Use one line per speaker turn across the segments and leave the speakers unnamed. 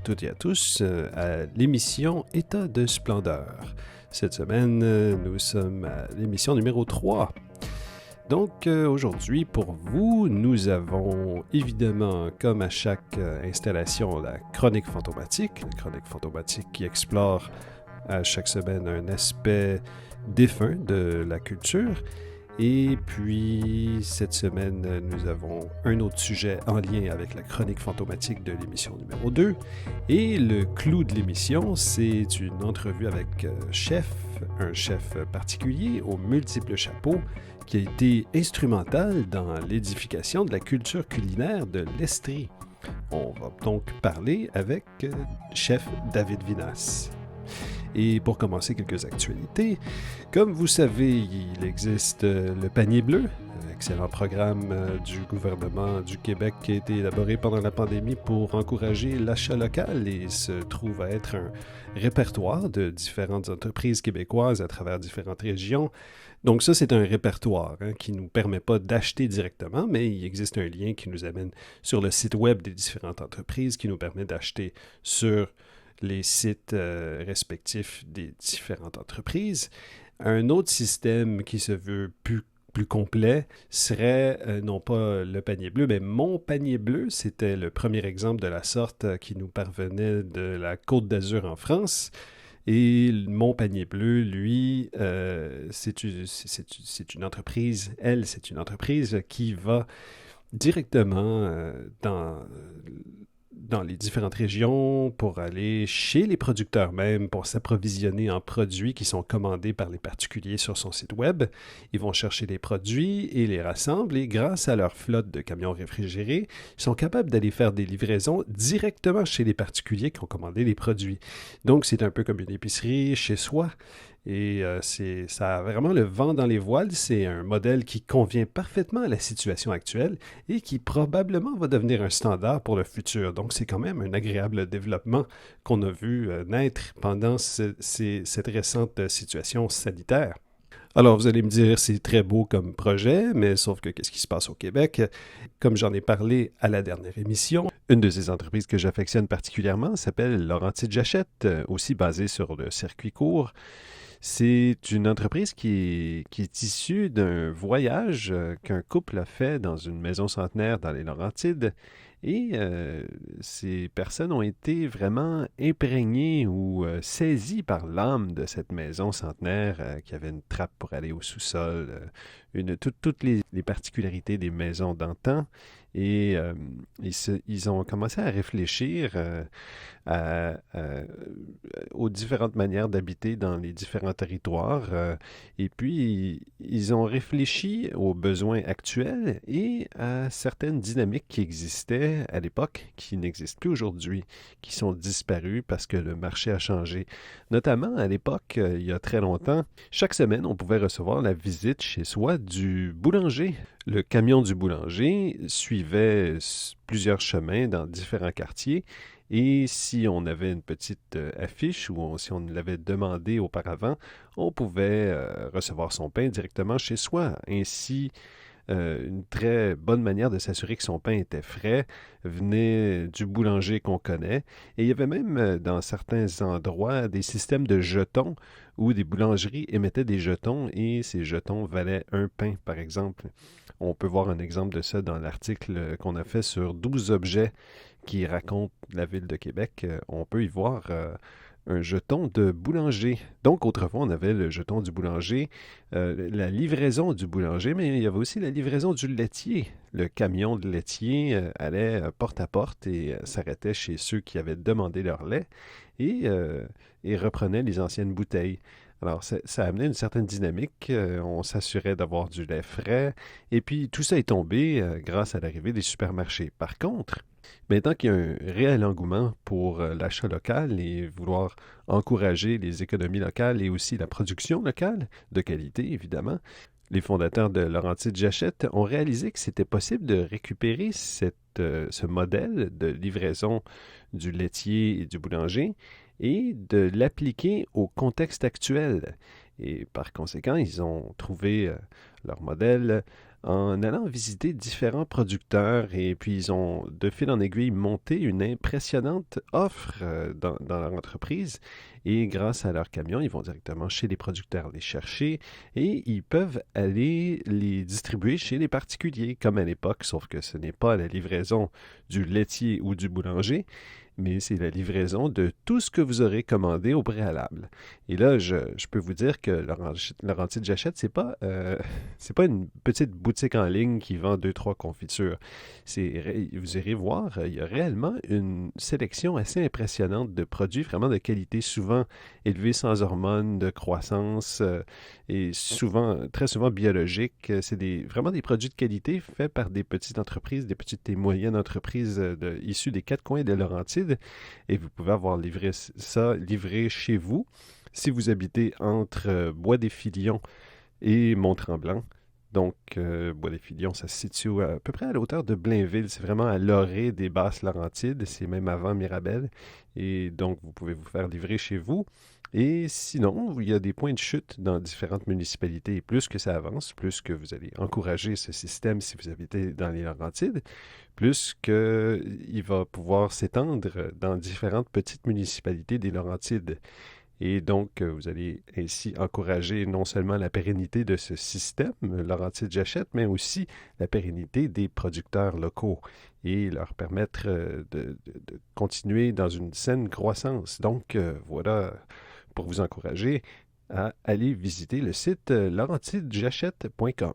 toutes et à tous à l'émission État de splendeur. Cette semaine, nous sommes à l'émission numéro 3. Donc aujourd'hui, pour vous, nous avons évidemment, comme à chaque installation, la chronique fantomatique qui explore à chaque semaine un aspect défunt de la culture. Et puis, cette semaine, nous avons un autre sujet en lien avec la chronique fantomatique de l'émission numéro 2. Et le clou de l'émission, c'est une entrevue avec un chef particulier aux multiples chapeaux qui a été instrumental dans l'édification de la culture culinaire de l'Estrie. On va donc parler avec chef David Vinasse. Et pour commencer, quelques actualités. Comme vous savez, il existe le panier bleu, excellent programme du gouvernement du Québec qui a été élaboré pendant la pandémie pour encourager l'achat local et se trouve à être un répertoire de différentes entreprises québécoises à travers différentes régions. Donc ça, c'est un répertoire qui ne nous permet pas d'acheter directement, mais il existe un lien qui nous amène sur le site web des différentes entreprises qui nous permet d'acheter sur les sites respectifs des différentes entreprises. Un autre système qui se veut plus complet serait non pas le panier bleu, mais mon panier bleu. C'était le premier exemple de la sorte qui nous parvenait de la Côte d'Azur en France. Et mon panier bleu, lui, c'est une entreprise, c'est une entreprise qui va directement dans les différentes régions pour aller chez les producteurs même pour s'approvisionner en produits qui sont commandés par les particuliers sur son site web. Ils vont chercher les produits et les rassemblent et grâce à leur flotte de camions réfrigérés, ils sont capables d'aller faire des livraisons directement chez les particuliers qui ont commandé les produits. Donc c'est un peu comme une épicerie chez soi. Et ça a vraiment le vent dans les voiles. C'est un modèle qui convient parfaitement à la situation actuelle et qui probablement va devenir un standard pour le futur. Donc, c'est quand même un agréable développement qu'on a vu naître pendant cette récente situation sanitaire. Alors, vous allez me dire, c'est très beau comme projet, mais sauf que qu'est-ce qui se passe au Québec? Comme j'en ai parlé à la dernière émission, une de ces entreprises que j'affectionne particulièrement s'appelle Laurentide Jachette, aussi basée sur le circuit court. C'est une entreprise qui est issue d'un voyage qu'un couple a fait dans une maison centenaire dans les Laurentides. Et ces personnes ont été vraiment imprégnées ou saisies par l'âme de cette maison centenaire qui avait une trappe pour aller au sous-sol, toutes les particularités des maisons d'antan. Et ils ont commencé à réfléchir aux différentes manières d'habiter dans les différents territoires. Et puis, ils ont réfléchi aux besoins actuels et à certaines dynamiques qui existaient à l'époque, qui n'existent plus aujourd'hui, qui sont disparues parce que le marché a changé. Notamment, à l'époque, il y a très longtemps, chaque semaine, on pouvait recevoir la visite chez soi du boulanger. Le camion du boulanger suivait plusieurs chemins dans différents quartiers. Et si on avait une petite affiche ou si on l'avait demandé auparavant, on pouvait recevoir son pain directement chez soi. Ainsi, une très bonne manière de s'assurer que son pain était frais venait du boulanger qu'on connaît. Et il y avait même dans certains endroits des systèmes de jetons où des boulangeries émettaient des jetons et ces jetons valaient un pain, par exemple. On peut voir un exemple de ça dans l'article qu'on a fait sur 12 objets qui racontent la ville de Québec. On peut y voir un jeton de boulanger. Donc, autrefois, on avait le jeton du boulanger, la livraison du boulanger, mais il y avait aussi la livraison du laitier. Le camion de laitier allait porte à porte et s'arrêtait chez ceux qui avaient demandé leur lait et reprenait les anciennes bouteilles. Alors, ça a amené une certaine dynamique. On s'assurait d'avoir du lait frais. Et puis, tout ça est tombé grâce à l'arrivée des supermarchés. Par contre, maintenant qu'il y a un réel engouement pour l'achat local et vouloir encourager les économies locales et aussi la production locale, de qualité évidemment, les fondateurs de Laurentide Jachette ont réalisé que c'était possible de récupérer ce modèle de livraison du laitier et du boulanger et de l'appliquer au contexte actuel. Et par conséquent, ils ont trouvé leur modèle en allant visiter différents producteurs et puis ils ont de fil en aiguille monté une impressionnante offre dans leur entreprise et grâce à leur camion, ils vont directement chez les producteurs les chercher et ils peuvent aller les distribuer chez les particuliers comme à l'époque, sauf que ce n'est pas la livraison du laitier ou du boulanger, mais c'est la livraison de tout ce que vous aurez commandé au préalable. Et là, je peux vous dire que Laurentide Jachette, c'est pas une petite boutique en ligne qui vend deux, trois confitures. Vous irez voir, il y a réellement une sélection assez impressionnante de produits vraiment de qualité, souvent élevés sans hormones de croissance et très souvent biologiques. C'est vraiment des produits de qualité faits par des petites entreprises, des petites et moyennes entreprises issues des quatre coins de Laurentide et vous pouvez avoir livré chez vous si vous habitez entre Bois-des-Filions et Mont-Tremblant. Donc, Bois-des-Filions, ça se situe à peu près à la hauteur de Blainville. C'est vraiment à l'orée des Basses-Laurentides. C'est même avant Mirabel. Et donc, vous pouvez vous faire livrer chez vous. Et sinon, il y a des points de chute dans différentes municipalités. Et plus que ça avance, plus que vous allez encourager ce système si vous habitez dans les Laurentides, plus qu'il va pouvoir s'étendre dans différentes petites municipalités des Laurentides. Et donc, vous allez ainsi encourager non seulement la pérennité de ce système, Laurentide-Jachette, mais aussi la pérennité des producteurs locaux et leur permettre de continuer dans une saine croissance. Donc, voilà, pour vous encourager à aller visiter le site laurentidejachette.com.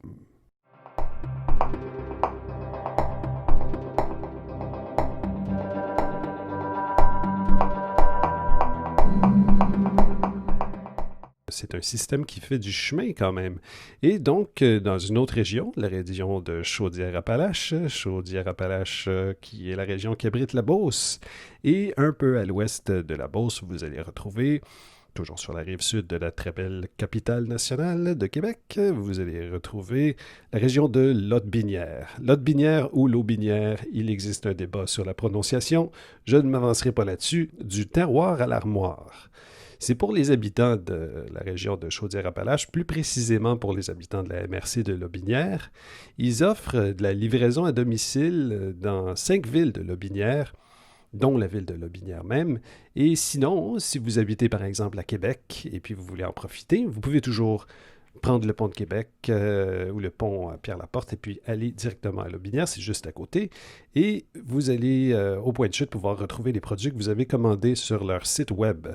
C'est un système qui fait du chemin quand même. Et donc, dans une autre région, la région de Chaudière-Appalaches, qui est la région qui abrite la Beauce, et un peu à l'ouest de la Beauce, vous allez retrouver, toujours sur la rive sud de la très belle capitale nationale de Québec, vous allez retrouver la région de Lotbinière. Lotbinière ou Lotbinière, il existe un débat sur la prononciation, je ne m'avancerai pas là-dessus, du terroir à l'armoire. C'est pour les habitants de la région de Chaudière-Appalaches, plus précisément pour les habitants de la MRC de Lotbinière. Ils offrent de la livraison à domicile dans 5 villes de Lotbinière, dont la ville de Lotbinière même. Et sinon, si vous habitez par exemple à Québec et puis vous voulez en profiter, vous pouvez toujours prendre le pont de Québec ou le pont Pierre-Laporte et puis aller directement à Lotbinière, c'est juste à côté. Et vous allez au point de chute pouvoir retrouver les produits que vous avez commandés sur leur site web.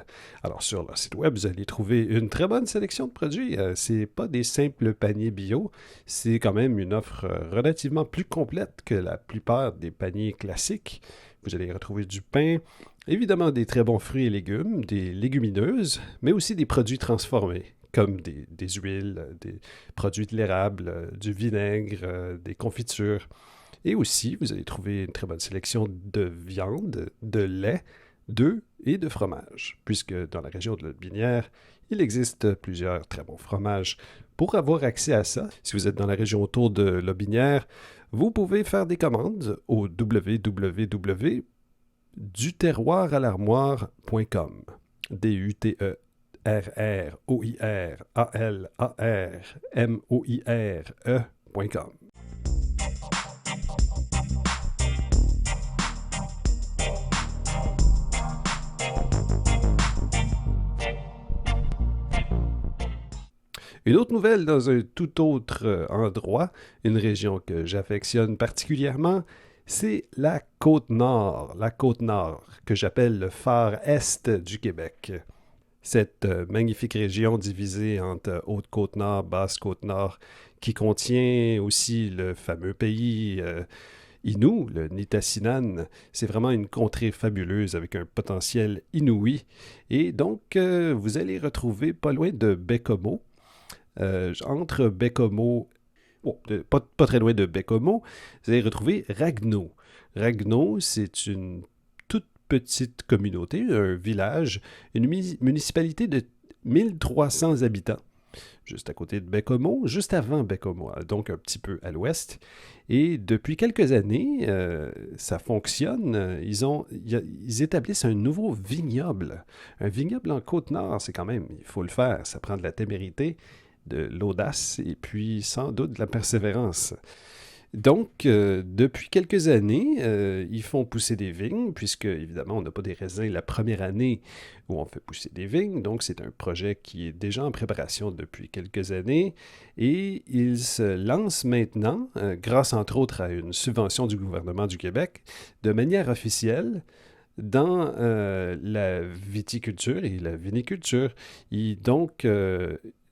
Alors sur leur site web, vous allez trouver une très bonne sélection de produits. C'est pas des simples paniers bio, c'est quand même une offre relativement plus complète que la plupart des paniers classiques. Vous allez retrouver du pain, évidemment des très bons fruits et légumes, des légumineuses, mais aussi des produits transformés comme des huiles, des produits de l'érable, du vinaigre, des confitures. Et aussi, vous allez trouver une très bonne sélection de viande, de lait, d'œufs et de fromage, puisque dans la région de Lotbinière, il existe plusieurs très bons fromages. Pour avoir accès à ça, si vous êtes dans la région autour de Lotbinière, vous pouvez faire des commandes au www.duterroiralarmoire.com. D-U-T-E RROIRALARMOIRE.com. Une autre nouvelle dans un tout autre endroit, une région que j'affectionne particulièrement, c'est la Côte-Nord. La Côte-Nord, que j'appelle le phare Est du Québec. Cette magnifique région divisée entre Haute-Côte-Nord, Basse-Côte-Nord, qui contient aussi le fameux pays Innu, le Nitassinan. C'est vraiment une contrée fabuleuse avec un potentiel inouï. Et donc, vous allez retrouver pas loin de Baie-Comeau, entre Baie-Comeau, pas très loin de Baie-Comeau, vous allez retrouver Ragno. Ragno, c'est une petite communauté, un village, une municipalité de 1300 habitants juste à côté de Baie-Comeau, juste avant Baie-Comeau, donc un petit peu à l'ouest. Et depuis quelques années, ça fonctionne. Ils établissent un nouveau vignoble. Un vignoble en Côte-Nord, c'est quand même, il faut le faire. Ça prend de la témérité, de l'audace et puis sans doute de la persévérance. Donc, depuis quelques années, ils font pousser des vignes, puisque, évidemment, on n'a pas des raisins la première année où on fait pousser des vignes. Donc, c'est un projet qui est déjà en préparation depuis quelques années. Et ils se lancent maintenant, grâce entre autres à une subvention du gouvernement du Québec, de manière officielle dans la viticulture et la viniculture. Et donc,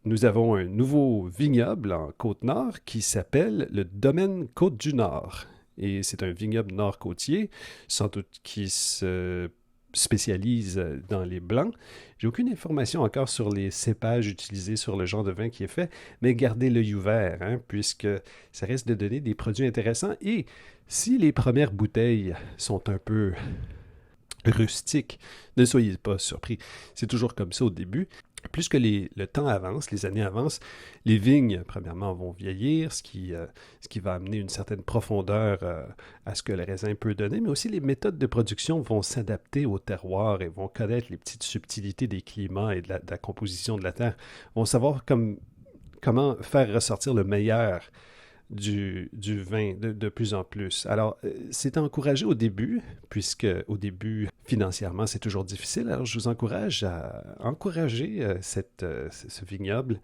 nous avons un nouveau vignoble en Côte-Nord qui s'appelle le Domaine Côte-du-Nord. Et c'est un vignoble nord-côtier, sans doute qui se spécialise dans les blancs. J'ai aucune information encore sur les cépages utilisés, sur le genre de vin qui est fait, mais gardez l'œil ouvert, hein, puisque ça risque de donner des produits intéressants. Et si les premières bouteilles sont un peu rustiques, ne soyez pas surpris. C'est toujours comme ça au début. Plus que le temps avance, les années avancent, les vignes, premièrement, vont vieillir, ce qui va amener une certaine profondeur à ce que le raisin peut donner, mais aussi les méthodes de production vont s'adapter au terroir et vont connaître les petites subtilités des climats et de la composition de la terre, vont savoir comment faire ressortir le meilleur du vin de plus en plus. Alors, c'est encouragé au début, puisque au début, financièrement, c'est toujours difficile. Alors, je vous encourage à encourager ce vignoble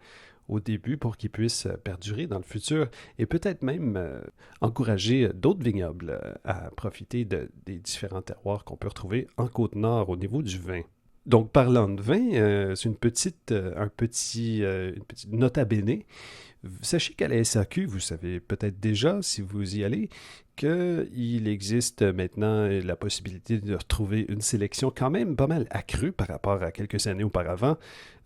au début pour qu'il puisse perdurer dans le futur et peut-être même encourager d'autres vignobles à profiter des différents terroirs qu'on peut retrouver en Côte-Nord au niveau du vin. Donc, parlant de vin, c'est une petite nota bene. Sachez qu'à la SAQ, vous savez peut-être déjà, si vous y allez, qu'il existe maintenant la possibilité de retrouver une sélection quand même pas mal accrue par rapport à quelques années auparavant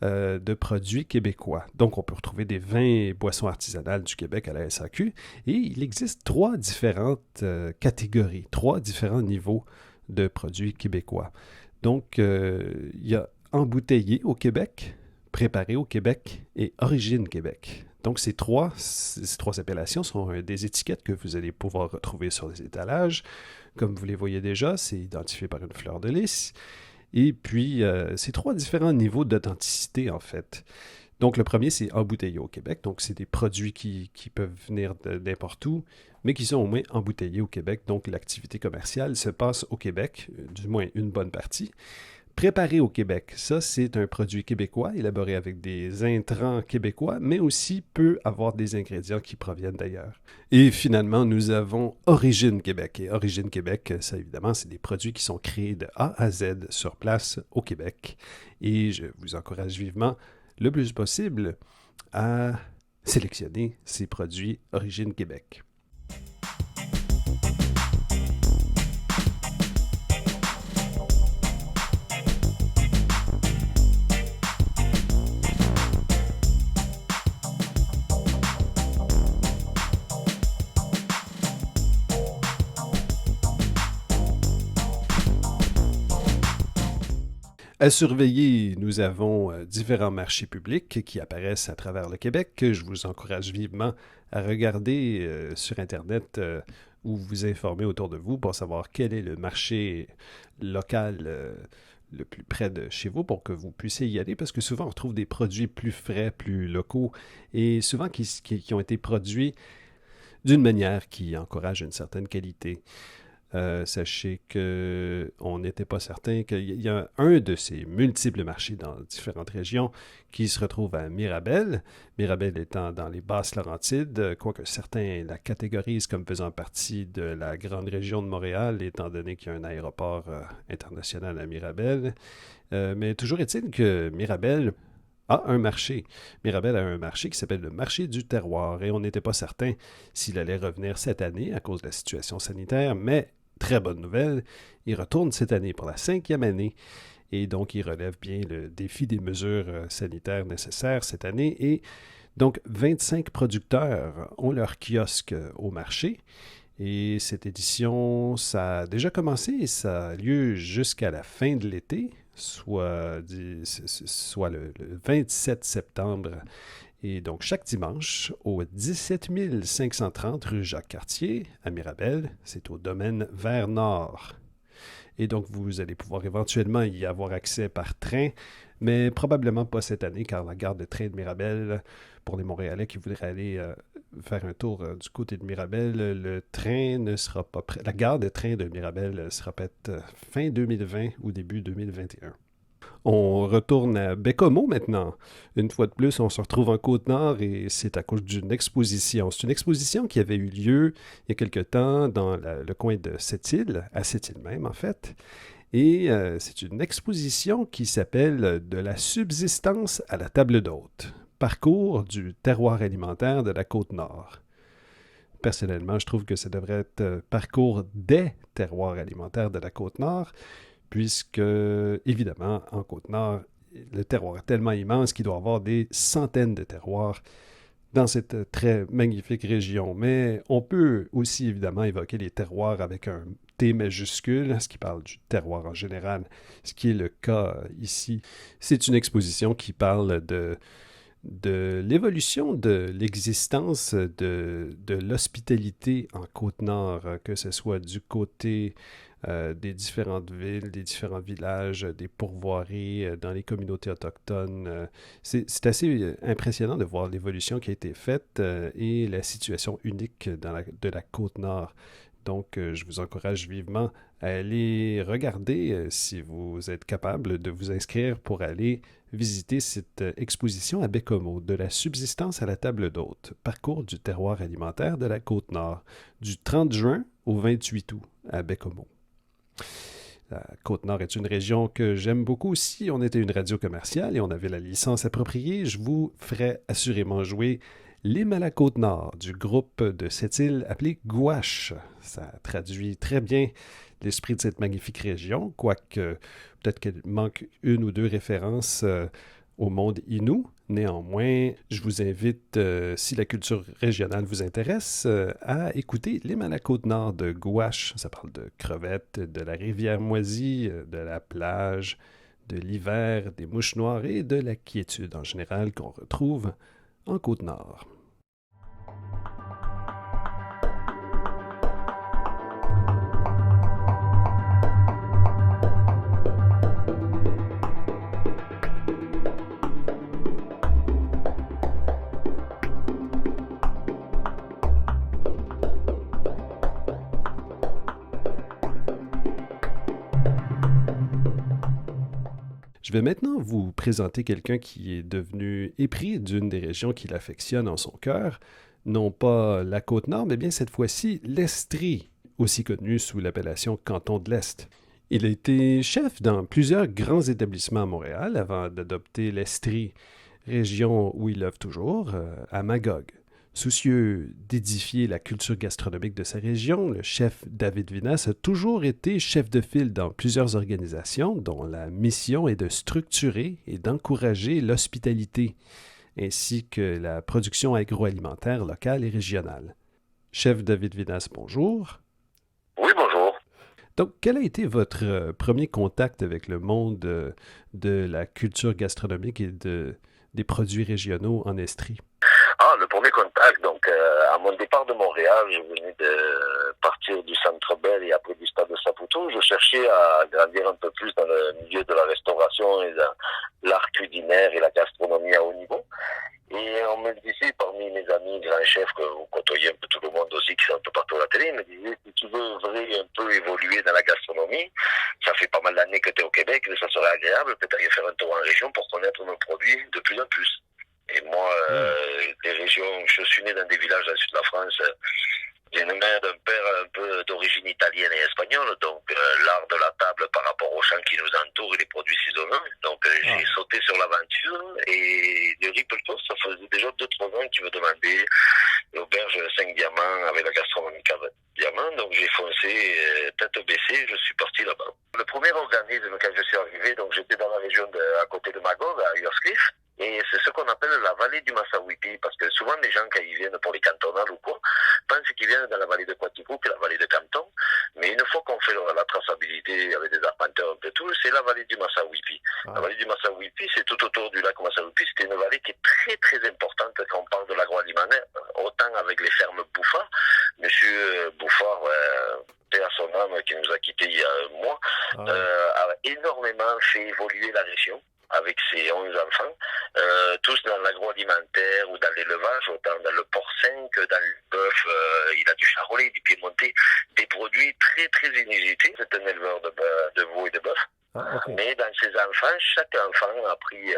de produits québécois. Donc, on peut retrouver des vins et boissons artisanales du Québec à la SAQ et il existe 3 différentes catégories, 3 différents niveaux de produits québécois. Donc, il y a embouteillé au Québec, préparé au Québec et origine Québec. Donc, ces trois appellations sont des étiquettes que vous allez pouvoir retrouver sur les étalages. Comme vous les voyez déjà, c'est identifié par une fleur de lys. Et puis, c'est 3 différents niveaux d'authenticité, en fait. Donc, le premier, c'est embouteillé au Québec. Donc, c'est des produits qui peuvent venir n'importe où, mais qui sont au moins embouteillés au Québec. Donc, l'activité commerciale se passe au Québec, du moins une bonne partie. Préparé au Québec, ça c'est un produit québécois élaboré avec des intrants québécois, mais aussi peut avoir des ingrédients qui proviennent d'ailleurs. Et finalement, nous avons Origine Québec. Et Origine Québec, ça évidemment, c'est des produits qui sont créés de A à Z sur place au Québec. Et je vous encourage vivement, le plus possible, à sélectionner ces produits Origine Québec. À surveiller, nous avons différents marchés publics qui apparaissent à travers le Québec, que je vous encourage vivement à regarder sur Internet ou vous informer autour de vous pour savoir quel est le marché local le plus près de chez vous pour que vous puissiez y aller, parce que souvent on retrouve des produits plus frais, plus locaux, et souvent qui ont été produits d'une manière qui encourage une certaine qualité. Sachez qu'on n'était pas certain qu'il y a un de ces multiples marchés dans différentes régions qui se retrouve à Mirabel. Mirabel étant dans les Basses-Laurentides, quoique certains la catégorisent comme faisant partie de la grande région de Montréal, étant donné qu'il y a un aéroport international à Mirabel. Mais toujours est-il que Mirabel a un marché. Mirabel a un marché qui s'appelle le marché du terroir et on n'était pas certain s'il allait revenir cette année à cause de la situation sanitaire, mais très bonne nouvelle, il retourne cette année pour la 5e année et donc il relève bien le défi des mesures sanitaires nécessaires cette année et donc 25 producteurs ont leur kiosque au marché et cette édition, ça a déjà commencé et ça a lieu jusqu'à la fin de l'été, soit le 27 septembre. Et donc, chaque dimanche, au 17 530 rue Jacques-Cartier, à Mirabel, c'est au domaine Vers-Nord. Et donc, vous allez pouvoir éventuellement y avoir accès par train, mais probablement pas cette année, car la gare de train de Mirabel, pour les Montréalais qui voudraient aller faire un tour du côté de Mirabel, le train ne sera pas prêt. La gare de train de Mirabel sera peut-être fin 2020 ou début 2021. On retourne à Bécomo maintenant. Une fois de plus, on se retrouve en Côte-Nord et c'est à cause d'une exposition. C'est une exposition qui avait eu lieu il y a quelque temps dans le coin de Sept-Îles, à Sept-Îles même en fait. Et c'est une exposition qui s'appelle De la subsistance à la table d'hôte. Parcours du terroir alimentaire de la Côte-Nord. Personnellement, je trouve que ça devrait être parcours des terroirs alimentaires de la Côte-Nord, puisque, évidemment, en Côte-Nord, le terroir est tellement immense qu'il doit y avoir des centaines de terroirs dans cette très magnifique région. Mais on peut aussi, évidemment, évoquer les terroirs avec un T majuscule, ce qui parle du terroir en général, ce qui est le cas ici. C'est une exposition qui parle de l'évolution de l'existence de l'hospitalité en Côte-Nord, que ce soit du côté des différentes villes, des différents villages, des pourvoiries dans les communautés autochtones. C'est assez impressionnant de voir l'évolution qui a été faite et la situation unique de la Côte-Nord. Donc, je vous encourage vivement à aller regarder si vous êtes capable de vous inscrire pour aller visiter cette exposition à Bécomo, de la subsistance à la table d'hôte, parcours du terroir alimentaire de la Côte-Nord, du 30 juin au 28 août à Bécomo. La Côte-Nord est une région que j'aime beaucoup aussi. On était une radio commerciale et on avait la licence appropriée. Je vous ferai assurément jouer l'hymne à la Côte-Nord du groupe de Sept-Îles appelé Gouache. Ça traduit très bien l'esprit de cette magnifique région, quoique peut-être qu'elle manque une ou deux références au monde Innu. Néanmoins, je vous invite, si la culture régionale vous intéresse, à écouter l'hymne à la Côte-Nord de Gouache. Ça parle de crevettes, de la rivière moisie, de la plage, de l'hiver, des mouches noires et de la quiétude en général qu'on retrouve en Côte-Nord. Je vais maintenant vous présenter quelqu'un qui est devenu épris d'une des régions qu'il affectionne en son cœur, non pas la Côte-Nord, mais bien cette fois-ci l'Estrie, aussi connue sous l'appellation Canton de l'Est. Il a été chef dans plusieurs grands établissements à Montréal avant d'adopter l'Estrie, région où il œuvre toujours, à Magog. Soucieux d'édifier la culture gastronomique de sa région, le chef David Vinasse a toujours été chef de file dans plusieurs organisations dont la mission est de structurer et d'encourager l'hospitalité, ainsi que la production agroalimentaire locale et régionale. Chef David Vinasse, bonjour.
Oui, bonjour.
Donc, quel a été votre premier contact avec le monde de la culture gastronomique et des produits régionaux en Estrie?
Le premier contact, donc à mon départ de Montréal, je venais de partir du Centre Bell et après du Stade de Saputo. Je cherchais à grandir un peu plus dans le milieu de la restauration et de l'art culinaire et la gastronomie à haut niveau. Et on me disait, parmi mes amis grands chefs, que vous côtoyez un peu tout le monde aussi, qui sont un peu partout à la télé, ils me disaient, si tu veux un peu évoluer dans la gastronomie, ça fait pas mal d'années que tu es au Québec, mais ça serait agréable peut-être faire un tour en région pour connaître nos produits de plus en plus. Et moi, les régions, je suis né dans des villages dans le sud de la France. J'ai une mère d'un père un peu d'origine italienne et espagnole, donc l'art de la table par rapport aux champs qui nous entourent et les produits saisonniers. Donc j'ai sauté sur l'aventure et le Ripple Toast, ça faisait déjà 2-3 ans qu'il me demandait l'auberge 5 diamants avec la gastronomie cave diamant. Donc j'ai foncé tête baissée, je suis parti là-bas. Le premier organisme quand je suis arrivé, donc j'étais dans la région à côté de Magog, à Urscliffe. Et c'est ce qu'on appelle la vallée du Massawippi, parce que souvent les gens, quand ils viennent pour les cantonales ou quoi, pensent qu'ils viennent dans la vallée de Quaticook, la vallée de Canton. Mais une fois qu'on fait la traçabilité avec des arpenteurs un peu tout, c'est la vallée du Massawippi. La vallée du Massawippi, c'est tout autour du lac Massawippi. C'était une vallée qui est très très importante quand on parle de l'agroalimentaire, autant avec les fermes Bouffard. Monsieur Bouffard, paix à son âme, qui nous a quittés il y a un mois, a énormément fait évoluer la région avec ses 11 enfants, tous dans l'agroalimentaire ou dans l'élevage, autant dans le porcin que dans le bœuf. Il a du charolais, du piémontais, des produits très très inusités. C'est un éleveur de veaux et de bœuf. Mais dans ses enfants, chaque enfant a pris...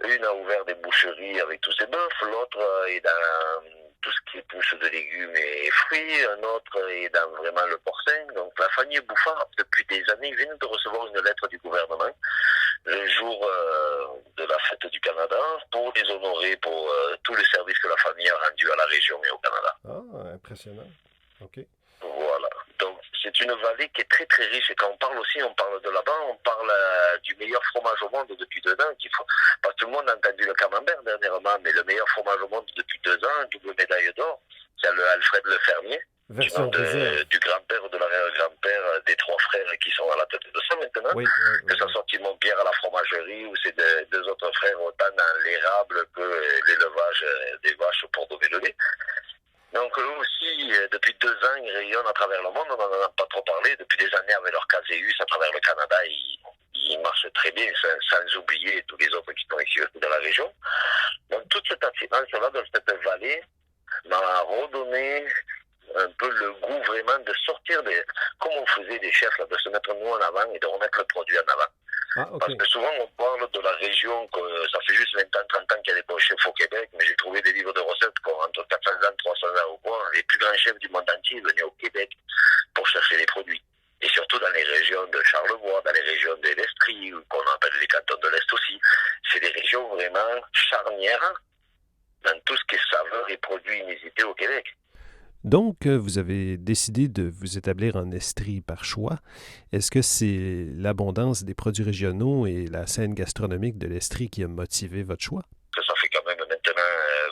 une a ouvert des boucheries avec tous ses bœufs, l'autre est dans tout ce qui est pousse de légumes et fruits, un autre est dans vraiment le porcin. Donc la famille Bouffard, depuis des années, vient de recevoir une lettre du gouvernement le jour de la fête du Canada pour les honorer pour tous les services que la famille a rendus à la région et au Canada.
Ah, impressionnant. OK.
Voilà. Donc, c'est une vallée qui est très, très riche. Et quand on parle aussi, on parle de là-bas, on parle du meilleur fromage au monde depuis 2 ans. Parce que tout le monde a entendu le camembert dernièrement, mais le meilleur fromage au monde depuis 2 ans, double médaille d'or, c'est le Alfred Le Fermier, du grand-père ou de l'arrière-grand-père des 3 frères qui sont à la tête de ça maintenant. Oui. Que ça soit Timon Pierre à la fromagerie, ou c'est 2 autres frères, autant dans l'érable que l'élevage des vaches pour donner le lait. Donc eux aussi, depuis 2 ans, ils rayonnent à travers le monde, on n'en a pas trop parlé. Depuis des années, avec leur Caséus à travers le Canada, ils marchent très bien, sans oublier tous les autres qui sont ici dans la région. Donc toute cette attirance-là dans cette vallée m'a redonné un peu le goût vraiment de sortir comme on faisait des chefs, là, de se mettre nous en avant et de remettre le produit en avant. Parce que souvent on parle de la région, que ça fait juste 20 ans, 30 ans qu'il y a des bons chefs au Québec, mais j'ai trouvé des livres de recettes qui ont entre 400 ans, 300 ans au point. Les plus grands chefs du monde entier venaient au Québec pour chercher les produits. Et surtout dans les régions de Charlevoix, dans les régions de l'Estrie, qu'on appelle les cantons de l'Est aussi. C'est des régions vraiment charnières dans tout ce qui est saveur et produits inusités au Québec.
Donc, vous avez décidé de vous établir en Estrie par choix. Est-ce que c'est l'abondance des produits régionaux et la scène gastronomique de l'Estrie qui a motivé votre choix?
Ça fait quand même maintenant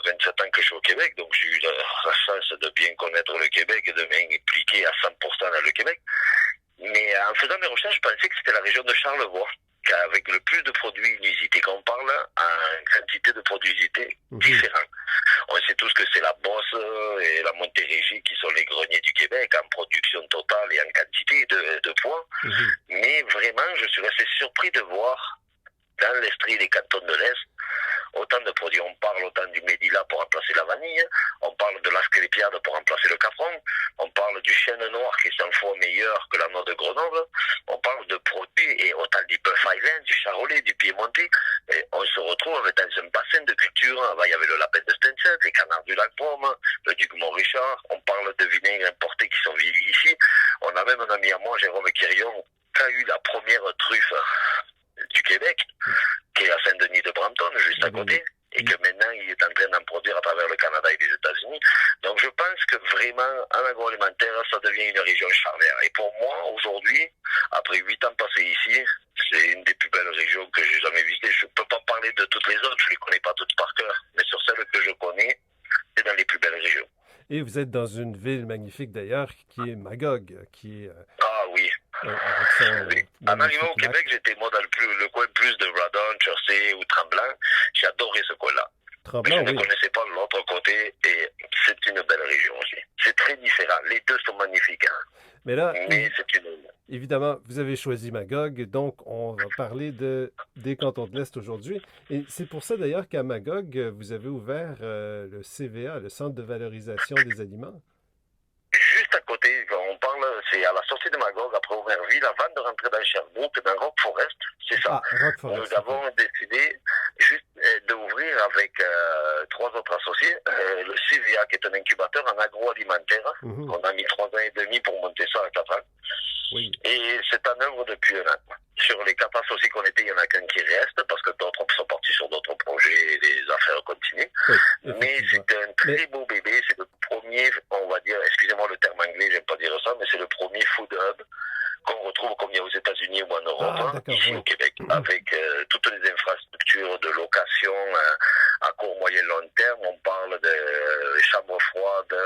27 ans que je suis au Québec, donc j'ai eu la chance de bien connaître le Québec et de m'impliquer à 100% dans le Québec. Mais en faisant mes recherches, je pensais que c'était la région de Charlevoix, avec le plus de produits inusités, qu'on parle en quantité de produits inusités différents. On sait tous que c'est la Beauce et la Montérégie qui sont les greniers du Québec en production totale et en quantité de poids. Mais vraiment, je suis resté surpris de voir dans l'Estrie des cantons de l'Est autant de produits. On parle autant du Médila pour remplacer la vanille, on parle de l'asclépiade pour remplacer le capron, on parle du chêne noir qui est 100 fois meilleur que la noix de Grenoble, on parle de produits et autant du Bœuf Island, du charolais, du piémontais. Et on se retrouve dans un bassin de culture. Avant, il y avait le lapin de Stensel, les canards du lac Brome, le duc Mont-Richard. On parle de vinaigres importés qui sont vieillis ici. On a même un ami à moi, Jérôme Quirion, qui a eu la première truffe du Québec, qui est à Saint-Denis de Brampton, juste à côté, et que maintenant il est en train d'en produire à travers le Canada et les États-Unis. Donc je pense que vraiment, en agroalimentaire, ça devient une région charnière. Et pour moi, aujourd'hui, après 8 ans passés ici, c'est une des plus belles régions que j'ai jamais visitées. Je ne peux pas parler de toutes les autres, je ne les connais pas toutes par cœur, mais sur celles que je connais, c'est dans les plus belles régions.
Et vous êtes dans une ville magnifique d'ailleurs, qui est Magog, qui est...
Ah oui. Oui. En arrivant au Québec, j'étais moi dans le coin plus de Radon, Jersey ou Tremblant. J'ai adoré ce coin-là. Mais je ne connaissais pas l'autre côté et c'est une belle région aussi. C'est très différent. Les deux sont magnifiques.
Mais là,
c'est une...
évidemment, vous avez choisi Magog, donc on va parler des cantons de l'Est aujourd'hui. Et c'est pour ça d'ailleurs qu'à Magog, vous avez ouvert le CVA, le Centre de valorisation des aliments.
Juste à côté, on parle, c'est à la sortie de Magog, après Auberville, avant de rentrer dans Sherbrooke, dans Rock Forest, c'est ça.
Rock Forest,
nous avons décidé juste d'ouvrir avec 3 autres associés, le CVA, qui est un incubateur en agroalimentaire. On a mis 3 ans et demi pour monter ça à 4 ans. Oui. Et c'est en œuvre depuis 1 an. Sur les 4 associés qu'on était, il y en a qu'un qui reste, parce que d'autres sont partis sur d'autres projets et les affaires continuent. Oui, mais c'est un très beau bébé, c'est le premier, on va dire, excusez-moi le terme anglais, j'aime pas dire ça, mais c'est le premier food hub qu'on retrouve comme il y a aux États-Unis ou en Europe, ici au Québec, avec toutes les infrastructures de location à court, moyen, long terme. On parle de chambres froides,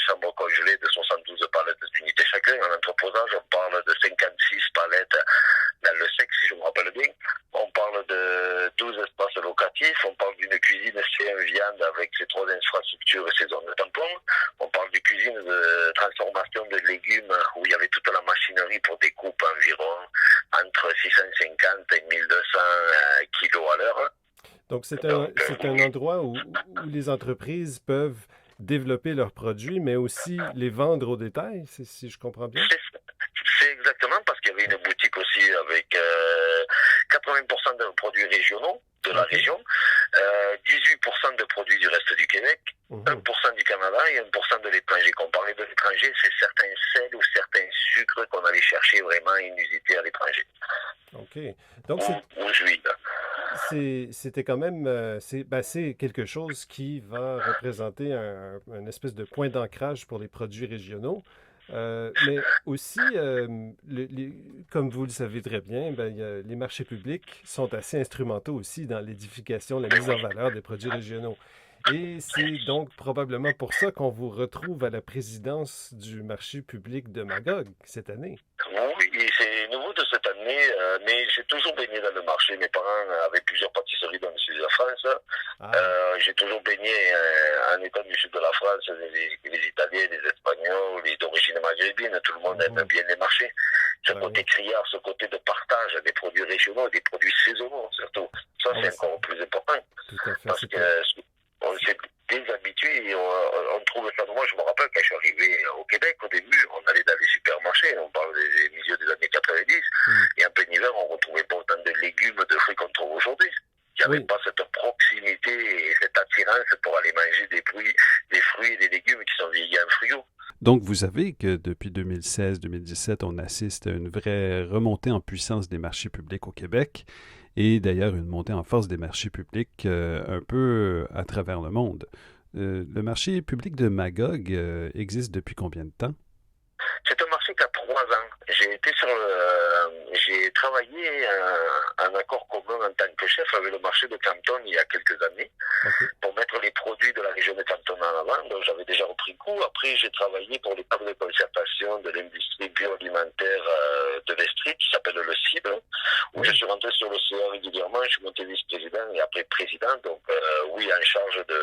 chambres congelées de 72 palettes d'unités chacun. En entreposage, on parle de 56 palettes dans le sexe, si je me rappelle bien. On parle de 12 espaces locatifs, on parle d'une cuisine CM viande avec ses 3 infrastructures et ses zones de tampon. On parle d'une cuisine de transformation de légumes où il y avait toute la machinerie pour découpe environ entre 650 et 1200 kilos à l'heure.
Donc, c'est un endroit où les entreprises peuvent développer leurs produits, mais aussi les vendre au détail, si je comprends bien.
C'est exactement parce qu'il y avait une boutique aussi avec 80% de produits régionaux de la région, 18% de produits du reste du Québec, 1% du Canada et 1% de l'étranger. Quand on parlait de l'étranger, c'est certains sels ou certains sucres qu'on allait chercher vraiment inusités à l'étranger.
OK. Donc, c'était quand même c'est quelque chose qui va représenter un espèce de point d'ancrage pour les produits régionaux. Mais aussi, comme vous le savez très bien, les marchés publics sont assez instrumentaux aussi dans l'édification, la mise en valeur des produits régionaux. Et c'est donc probablement pour ça qu'on vous retrouve à la présidence du marché public de Magog cette année.
Oui, c'est nouveau de cette année, mais j'ai toujours baigné dans le marché. Mes parents avaient plusieurs pâtisseries dans le sud de la France. J'ai toujours baigné en étant du sud de la France, les Italiens, les Espagnols, les d'origine maghrébine. Tout le monde aime bien les marchés. Ce côté criard, ce côté de partage des produits régionaux, des produits saisonnaux surtout. Ça, c'est encore plus important.
Tout à fait.
Parce qu'on s'est déshabitué et on trouve ça. Moi, je me rappelle quand je suis arrivé au Québec, au début, on allait dans les supermarchés, on parle des milieux des années 90, et en plein hiver, on ne retrouvait pas autant de légumes, de fruits qu'on trouve aujourd'hui. Il n'y avait pas cette proximité et cette attirance pour aller manger des fruits et des légumes qui sont vieillis en frigo.
Donc, vous savez que depuis 2016-2017, on assiste à une vraie remontée en puissance des marchés publics au Québec et d'ailleurs une montée en force des marchés publics un peu à travers le monde. Le marché public de Magog existe depuis combien de temps?
C'est un marché qui a 3 ans. J'ai travaillé un accord commun en tant que chef avec le marché de Canton il y a quelques années pour mettre les produits de la région de Canton en avant. Donc j'avais déjà repris goût. Après, j'ai travaillé pour les tables de concertation de l'industrie bioalimentaire de l'Estrie qui s'appelle le CIBE, où je suis rentré sur le CA régulièrement. Je suis monté vice-président et après président. Donc oui, en charge de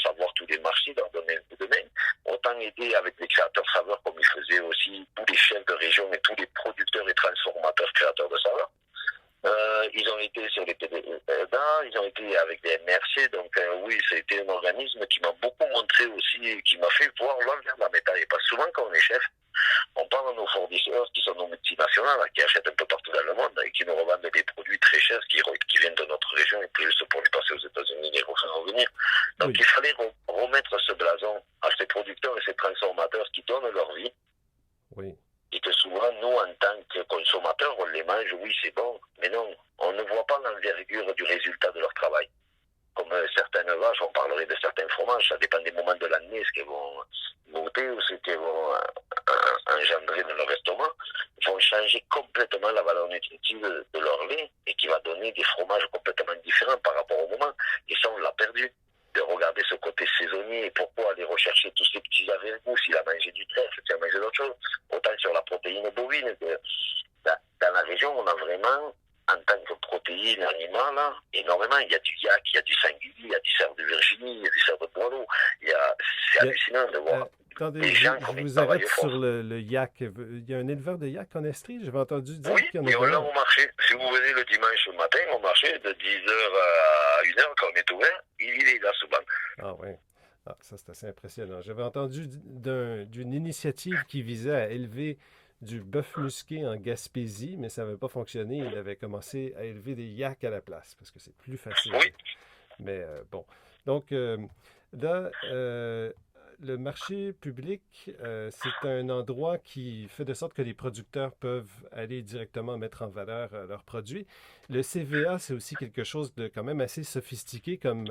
savoir tous les marchés, d'en donner un coup de main. Autant aider avec les créateurs saveurs comme ils faisaient aussi tous les chefs de région et tous les producteurs et transformateurs créateurs de saveurs. Ils ont été sur les PDA, ils ont été avec les MRC, donc oui, c'était un organisme qui m'a beaucoup montré aussi, qui m'a fait voir l'envers de la médaille. Parce que souvent quand on est chef, on parle à nos fournisseurs qui sont nos multinationales, qui achètent un peu partout dans le monde et qui nous revendent des produits très chers qui viennent de notre région et plus pour les passer aux États-Unis et les refaire revenir. Donc il fallait remettre ce blason à ces producteurs et ces transformateurs qui donnent leur vie.
Oui.
Et que souvent, nous, en tant que consommateurs, on les mange, oui, c'est bon, mais non, on ne voit pas l'envergure du résultat de leur travail. Comme certaines vaches, on parlerait de certains fromages, ça dépend des moments de l'année, ce qu'elles vont goûter ou ce qu'elles vont engendrer dans leur estomac, vont changer complètement la valeur nutritive de leur lait et qui va donner des fromages complètement différents par rapport au moment. Et ça, on l'a perdu. De regarder ce côté saisonnier et pourquoi aller rechercher tous ces petits arrière-goûts s'il a mangé du trèfle, s'il a mangé d'autres choses. Autant sur la protéine bovine. Dans la région, on a vraiment, en tant que protéine animale, énormément. Il y a du yak, il y a du sanglier, il y a du cerf de Virginie, il y a du cerf de Boileau. C'est hallucinant de voir.
Attendez, je vous arrête sur le yak. Il y a un éleveur de yak en Estrie, j'avais entendu dire qu'il y en avait.
Oui, on l'a au marché. Si vous venez le dimanche matin au marché, de 10h à 1h, quand on est ouvert, il est là souvent.
Ah oui. Ah, ça, c'est assez impressionnant. J'avais entendu d'une initiative qui visait à élever du bœuf musqué en Gaspésie, mais ça n'avait pas fonctionné. Il avait commencé à élever des yaks à la place, parce que c'est plus facile.
Oui.
Mais bon. Donc, là, le marché public, c'est un endroit qui fait de sorte que les producteurs peuvent aller directement mettre en valeur leurs produits. Le CVA, c'est aussi quelque chose de quand même assez sophistiqué comme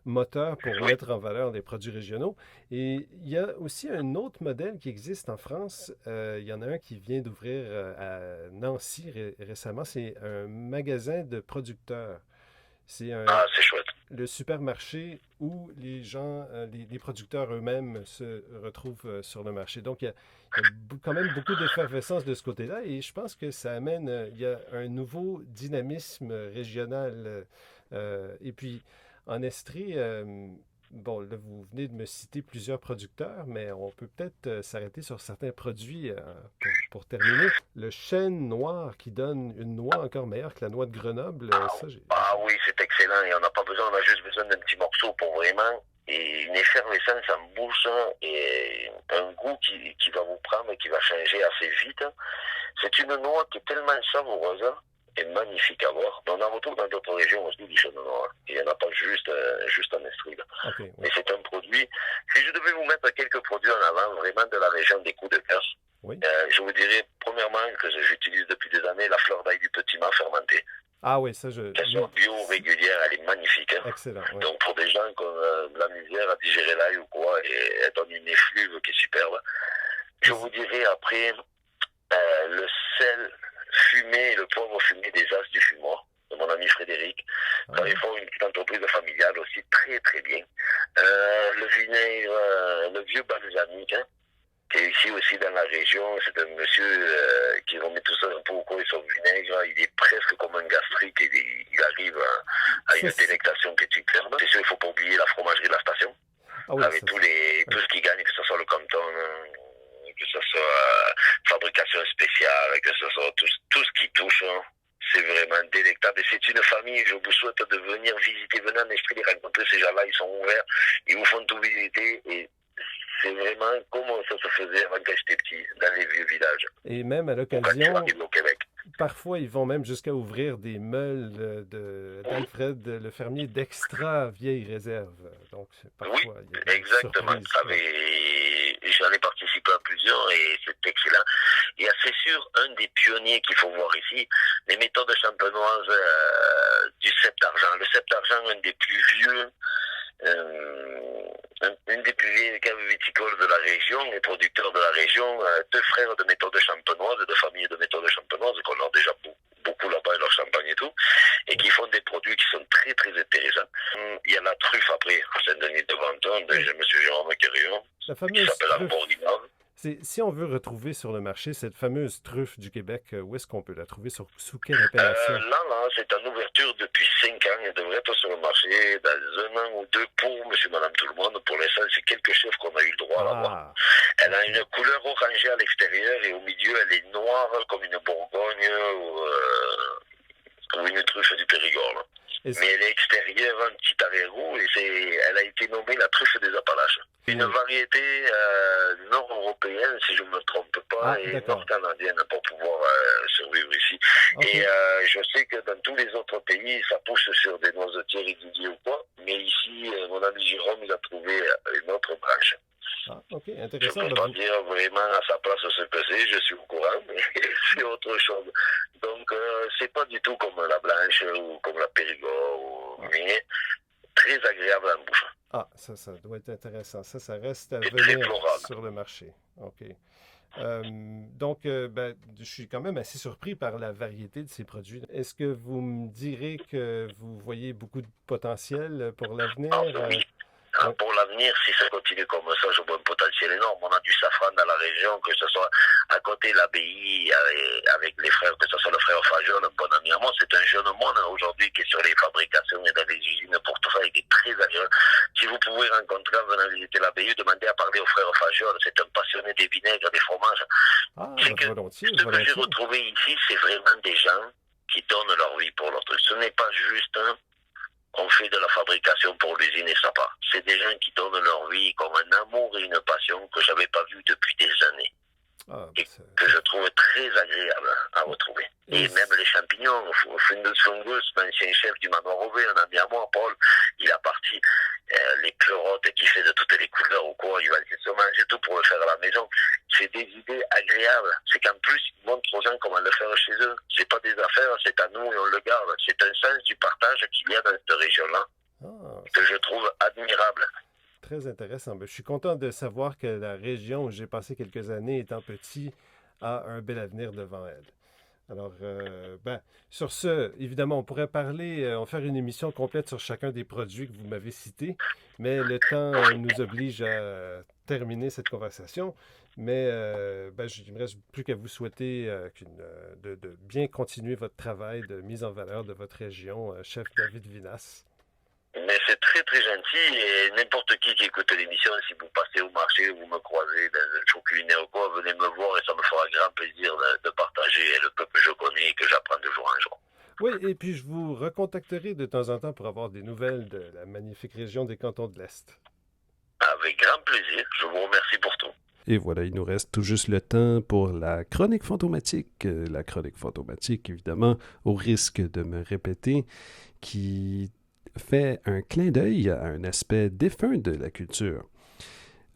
moteur pour mettre en valeur les produits régionaux. Et il y a aussi un autre modèle qui existe en France. Il y en a un qui vient d'ouvrir à Nancy récemment. C'est un magasin de producteurs.
Ah, c'est chouette.
le supermarché où les gens, les producteurs eux-mêmes se retrouvent sur le marché. Donc, il y a quand même beaucoup d'effervescence de ce côté-là et je pense que ça amène, il y a un nouveau dynamisme régional. Et puis, en Estrie, bon, là, vous venez de me citer plusieurs producteurs, mais on peut peut-être s'arrêter sur certains produits pour terminer. Le chêne noir qui donne une noix encore meilleure que la noix de Grenoble, ça,
Ah oui, c'est excellent. Et on n'a pas besoin, on a juste besoin d'un petit morceau pour vraiment. Et une effervescence en bouche et un goût qui va vous prendre et qui va changer assez vite. C'est une noix qui est tellement savoureuse et magnifique à voir. Mais on en retrouve dans d'autres régions aussi du chêne noir. Il n'y en a pas juste en Estrie.
okay, oui.
Et c'est un produit. Si je devais vous mettre quelques produits en avant, vraiment de la région des Coups de Cœur,
Oui.
Je vous dirais premièrement que j'utilise depuis des années la fleur d'ail du petit mât fermentée.
Ah oui, ça,
Qu'elle soit bio, régulière, elle est magnifique.
Excellent. Oui.
Donc pour des gens qui ont de la misère à digérer l'ail ou quoi, et elle donne une effluve qui est superbe. Je vous dirais après le sel fumé et le poivre fumé des As du Fumoir, de mon ami Frédéric. Ils font une petite entreprise familiale aussi très très bien. Le vinaigre, le vieux balsamique, qui est ici aussi dans la région. C'est un monsieur qui remet tout ça un peu au coin et son vinaigre. Il est presque comme un gastrique. Il arrive à une délectation qui est superbe. C'est sûr, il ne faut pas oublier la fromagerie de la station.
Ah oui,
avec tout ce qui gagne, que ce soit le canton, que ce soit fabrication spéciale, que ce soit tout ce qui touche. C'est vraiment délectable. Et c'est une famille, je vous souhaite de venir visiter, venez en Estrie, les rencontrer, ces gens-là, ils sont ouverts, ils vous font tout visiter. Et c'est vraiment comme ça se faisait avant que j'étais petit, dans les vieux villages.
Et même à l'occasion, parfois ils vont même jusqu'à ouvrir des meules d'Alfred le fermier d'extra vieille réserve. Donc parfois,
oui,
il y a
exactement. J'en ai participé à plusieurs et c'est excellent. Et c'est sûr, un des pionniers qu'il faut voir ici, les méthodes champenoises du cep d'argent. Le cep d'argent, un des plus vieux, une des plus vieilles caves viticoles de la région, les producteurs de la région, deux frères de méthode champenoise, de familles de méthode champenoise, qu'on a déjà beaucoup là-bas, leur champagne et tout, et qui font des produits qui sont très très intéressants. Il y a la truffe après, à Saint-Denis-de-Venton, de M. Jérôme Quérion, qui s'appelle la Bourguignon.
Si on veut retrouver sur le marché cette fameuse truffe du Québec, où est-ce qu'on peut la trouver? Sous quelle appellation?
Là, c'est en ouverture depuis 5 ans. Elle devrait être sur le marché dans 1 an ou 2 pour monsieur, madame, tout le monde. Pour l'instant, c'est quelques chefs qu'on a eu le droit à l'avoir. Elle a une couleur orangée à l'extérieur et au milieu, elle est noire comme une Bourgogne ou une truffe du Périgord. Là. Mais elle est extérieure, un petit arrière-goût, et elle a été nommée la truffe des Appalaches. Une variété nord-européenne, si je ne me trompe pas, et nord-canadienne pour pouvoir survivre ici. Okay. Et je sais que dans tous les autres pays, ça pousse sur des noisetiers réguliers ou quoi, mais ici, mon ami Jérôme, il a trouvé une autre branche.
Ah, ok, intéressant.
Je ne peux pas dire vraiment à sa place ce que c'est, je suis au courant, mais c'est autre chose. Donc, c'est pas du tout comme la blanche ou comme la Périgord, mais très agréable en bouche.
Ah, ça doit être intéressant. Ça reste à venir sur le marché. OK. Donc, je suis quand même assez surpris par la variété de ces produits. Est-ce que vous me direz que vous voyez beaucoup de potentiel pour l'avenir?
Oui. Pour l'avenir, si ça continue comme ça, je vois un potentiel énorme. On a du safran dans la région, que ce soit à côté de l'abbaye, avec les frères, que ce soit le frère Fajon, un bon ami à moi. C'est un jeune monde aujourd'hui qui est sur les fabrications et dans les usines pour tout ça. Il est très agréable. Si vous pouvez rencontrer en venant visiter l'abbaye, demandez à parler au frère Fajon. C'est un passionné des vinaigres, des fromages.
Volontiers.
Ce que j'ai retrouvé ici, c'est vraiment des gens qui donnent leur vie pour l'autre. Ce n'est pas juste on fait de la fabrication pour l'usine et ça part. C'est des gens qui donnent leur vie comme un amour et une passion que je n'avais pas vu depuis des années. Et que je trouve très agréable à retrouver. Et même les champignons, Fundus Fungus, l'ancien chef du Manoir Roubaix, un ami à moi, Paul, il a parti les pleurotes qui fait de toutes les couleurs ou quoi, il va se manger tout pour le faire à la maison. C'est des idées agréables. C'est qu'en plus, ils montrent aux gens comment le faire chez eux. C'est pas des affaires, c'est à nous et on le garde. C'est un sens du partage qu'il y a dans cette région-là, que je trouve admirable.
Très intéressant. Je suis content de savoir que la région où j'ai passé quelques années étant petit a un bel avenir devant elle. Alors, sur ce, évidemment, on pourrait parler, en faire une émission complète sur chacun des produits que vous m'avez cités, mais le temps nous oblige à terminer cette conversation. Mais il ne me reste plus qu'à vous souhaiter de bien continuer votre travail de mise en valeur de votre région, chef David Vinasse.
Mais c'est très très gentil et n'importe qui écoute l'émission, si vous passez au marché, vous me croisez dans un show culinaire ou quoi, venez me voir et ça me fera grand plaisir de partager le peu que je connais et que j'apprends de jour en jour.
Oui, et puis je vous recontacterai de temps en temps pour avoir des nouvelles de la magnifique région des Cantons de l'Est.
Avec grand plaisir, je vous remercie pour tout.
Et voilà, il nous reste tout juste le temps pour la chronique fantomatique. La chronique fantomatique, évidemment, au risque de me répéter, qui fait un clin d'œil à un aspect défunt de la culture.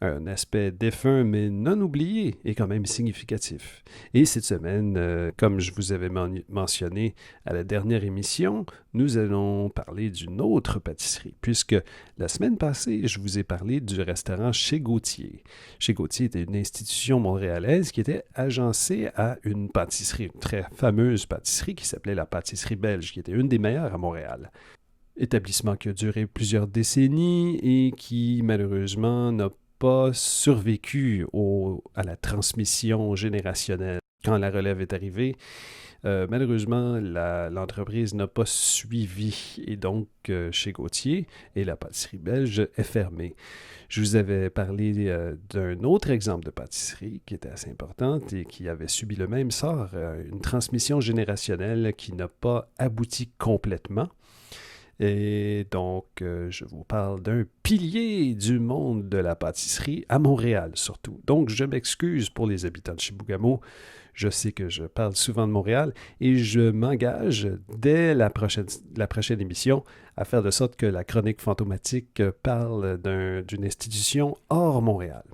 Un aspect défunt mais non oublié et quand même significatif. Et cette semaine, comme je vous avais mentionné à la dernière émission, nous allons parler d'une autre pâtisserie, puisque la semaine passée, je vous ai parlé du restaurant Chez Gauthier. Chez Gauthier était une institution montréalaise qui était agencée à une pâtisserie, une très fameuse pâtisserie qui s'appelait la Pâtisserie Belge, qui était une des meilleures à Montréal. Établissement qui a duré plusieurs décennies et qui, malheureusement, n'a pas survécu à la transmission générationnelle. Quand la relève est arrivée, malheureusement, l'entreprise n'a pas suivi et donc Chez Gauthier et la pâtisserie belge est fermée. Je vous avais parlé d'un autre exemple de pâtisserie qui était assez importante et qui avait subi le même sort, une transmission générationnelle qui n'a pas abouti complètement. Et donc, je vous parle d'un pilier du monde de la pâtisserie, à Montréal surtout. Donc, je m'excuse pour les habitants de Chibougamau. Je sais que je parle souvent de Montréal et je m'engage dès la prochaine émission à faire de sorte que la chronique fantomatique parle d'une institution hors Montréal.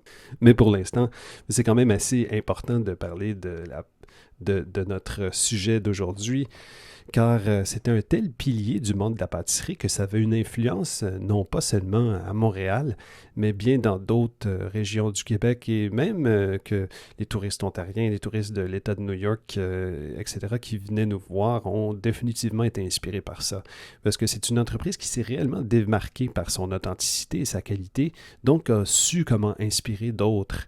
Mais pour l'instant, c'est quand même assez important de parler de notre sujet d'aujourd'hui, car c'était un tel pilier du monde de la pâtisserie que ça avait une influence non pas seulement à Montréal, mais bien dans d'autres régions du Québec et même que les touristes ontariens, les touristes de l'État de New York, etc., qui venaient nous voir, ont définitivement été inspirés par ça. Parce que c'est une entreprise qui s'est réellement démarquée par son authenticité et sa qualité, donc a su comment inspirer d'autres.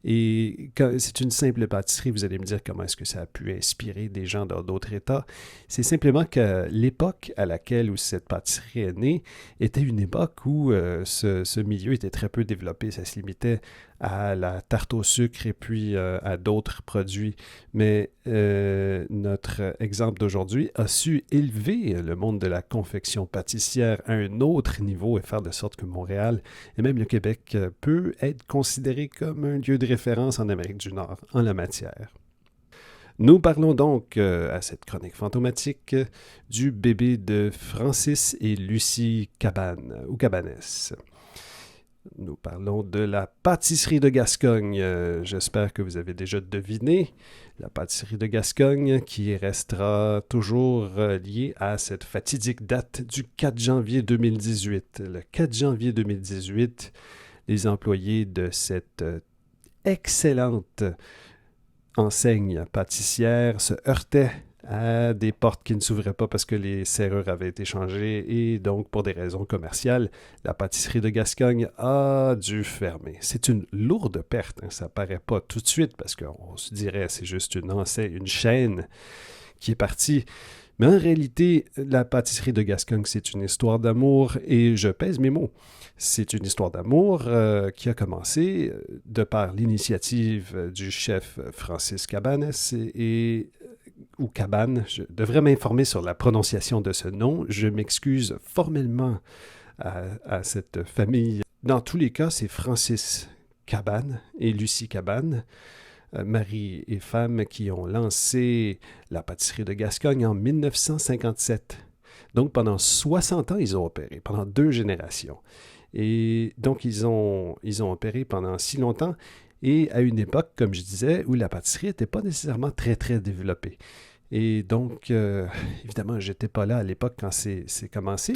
Et c'est une simple pâtisserie, vous allez me dire comment est-ce que ça a pu inspirer des gens dans d'autres États. C'est simplement que l'époque à laquelle où cette pâtisserie est née était une époque où ce milieu était très peu développé. Ça se limitait à la tarte au sucre et puis à d'autres produits. Mais notre exemple d'aujourd'hui a su élever le monde de la confection pâtissière à un autre niveau et faire de sorte que Montréal et même le Québec peut être considéré comme un lieu de référence en Amérique du Nord en la matière. Nous parlons donc à cette chronique fantomatique du bébé de Francis et Lucie Cabane, ou Cabanès. Nous parlons de la pâtisserie de Gascogne. J'espère que vous avez déjà deviné. La pâtisserie de Gascogne qui restera toujours liée à cette fatidique date du 4 janvier 2018. Le 4 janvier 2018, les employés de cette excellente enseigne pâtissière se heurtaient à des portes qui ne s'ouvraient pas parce que les serrures avaient été changées et donc pour des raisons commerciales, la pâtisserie de Gascogne a dû fermer. C'est une lourde perte, ça paraît pas tout de suite parce qu'on se dirait c'est juste une chaîne qui est partie. Mais en réalité, la pâtisserie de Gascogne, c'est une histoire d'amour et je pèse mes mots. C'est une histoire d'amour qui a commencé de par l'initiative du chef Francis Cabanès ou Cabane. Je devrais m'informer sur la prononciation de ce nom. Je m'excuse formellement à cette famille. Dans tous les cas, c'est Francis Cabane et Lucie Cabane, mari et femme, qui ont lancé la pâtisserie de Gascogne en 1957. Donc, pendant 60 ans, ils ont opéré, pendant 2 générations. Et donc, ils ont opéré pendant si longtemps et à une époque, comme je disais, où la pâtisserie n'était pas nécessairement très, très développée. Et donc, évidemment, j'étais pas là à l'époque quand c'est commencé,